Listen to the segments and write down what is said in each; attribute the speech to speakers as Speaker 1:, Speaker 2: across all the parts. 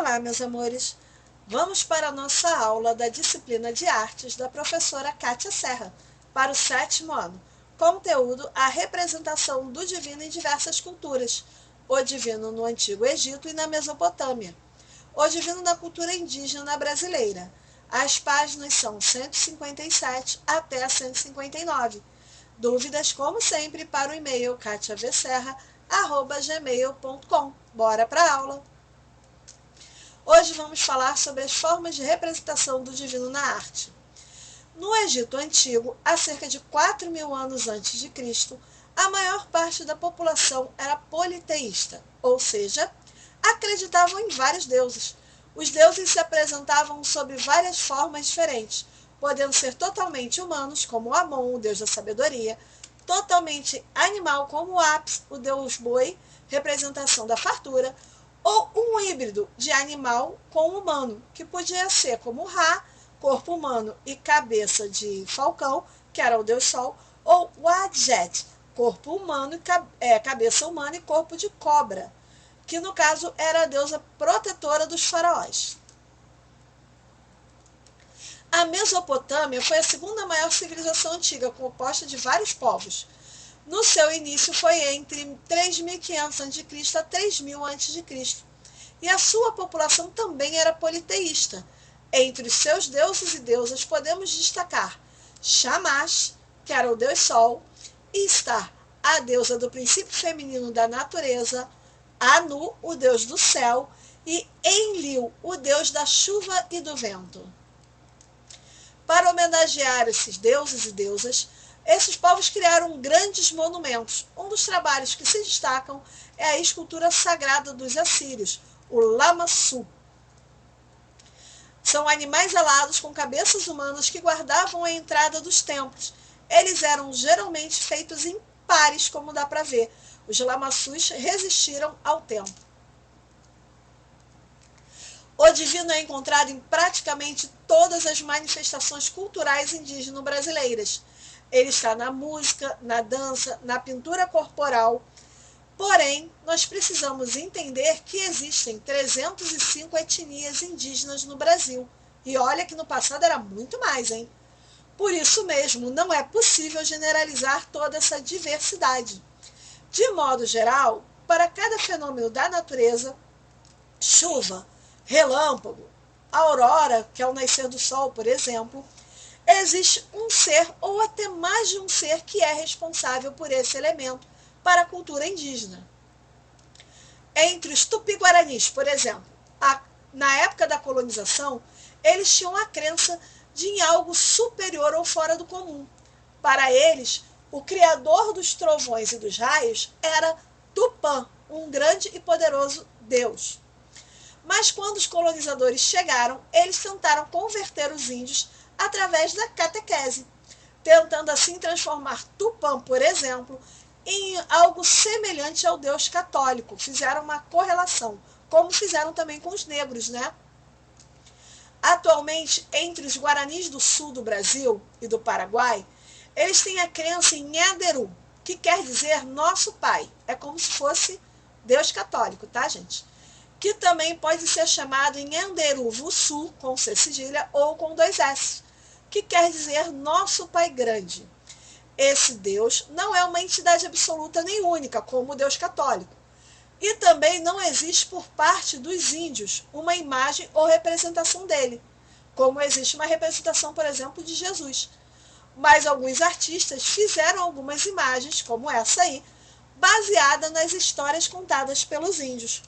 Speaker 1: Olá, meus amores! Vamos para a nossa aula da disciplina de artes da professora Kátia Serra, para o 7º ano. Conteúdo: a representação do divino em diversas culturas. O divino no Antigo Egito e na Mesopotâmia. O divino na cultura indígena brasileira. As páginas são 157 até 159. Dúvidas, como sempre, para o e-mail katiavserra@gmail.com. Bora para a aula! Hoje vamos falar sobre as formas de representação do divino na arte. No Egito Antigo, há cerca de 4.000 anos antes de Cristo, a maior parte da população era politeísta, ou seja, acreditavam em vários deuses. Os deuses se apresentavam sob várias formas diferentes, podendo ser totalmente humanos, como Amon, o deus da sabedoria, totalmente animal, como Apis, o deus boi, representação da fartura, ou um híbrido de animal com humano, que podia ser como Ra, corpo humano e cabeça de falcão, que era o deus sol, ou Wadjet, corpo humano, cabeça humana e corpo de cobra, que no caso era a deusa protetora dos faraós. A Mesopotâmia foi a segunda maior civilização antiga, composta de vários povos. No seu início foi entre 3.500 a.C. a 3.000 a.C. E a sua população também era politeísta. Entre os seus deuses e deusas podemos destacar Shamash, que era o deus sol, Istar, a deusa do princípio feminino da natureza, Anu, o deus do céu, e Enlil, o deus da chuva e do vento. Para homenagear esses deuses e deusas, esses povos criaram grandes monumentos. Um dos trabalhos que se destacam é a escultura sagrada dos assírios, o Lamassu. São animais alados com cabeças humanas que guardavam a entrada dos templos. Eles eram geralmente feitos em pares, como dá para ver. Os Lamassus resistiram ao tempo. O divino é encontrado em praticamente todas as manifestações culturais indígeno-brasileiras. Ele está na música, na dança, na pintura corporal. Porém, nós precisamos entender que existem 305 etnias indígenas no Brasil. E olha que no passado era muito mais, hein? Por isso mesmo, não é possível generalizar toda essa diversidade. De modo geral, para cada fenômeno da natureza, chuva, relâmpago, aurora, que é o nascer do sol, por exemplo, existe um ser ou até mais de um ser que é responsável por esse elemento para a cultura indígena. Entre os tupi-guaranis, por exemplo, na época da colonização, eles tinham a crença de em algo superior ou fora do comum. Para eles, o criador dos trovões e dos raios era Tupã, um grande e poderoso deus. Mas quando os colonizadores chegaram, eles tentaram converter os índios através da catequese, tentando assim transformar Tupã, por exemplo, em algo semelhante ao Deus católico. Fizeram uma correlação, como fizeram também com os negros, né? Atualmente, entre os guaranis do sul do Brasil e do Paraguai, eles têm a crença em Nhanderu, que quer dizer nosso pai. É como se fosse Deus católico, tá, gente? Que também pode ser chamado em Nhanderu-Vuçu, com C cedilha, ou com 2 S, que quer dizer nosso pai grande. Esse Deus não é uma entidade absoluta nem única, como o Deus católico. E também não existe por parte dos índios uma imagem ou representação dele, como existe uma representação, por exemplo, de Jesus. Mas alguns artistas fizeram algumas imagens, como essa aí, baseada nas histórias contadas pelos índios.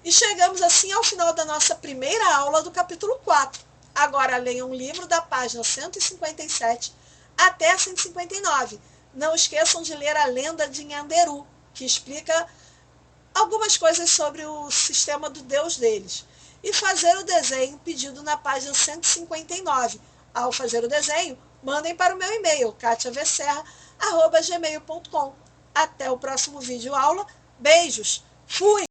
Speaker 1: E chegamos assim ao final da nossa primeira aula do capítulo 4. Agora leiam um livro da página 157 até 159. Não esqueçam de ler a lenda de Nhanderu, que explica algumas coisas sobre o sistema do Deus deles. E fazer o desenho pedido na página 159. Ao fazer o desenho, mandem para o meu e-mail, katiavserra@gmail.com. Até o próximo vídeo aula. Beijos! Fui!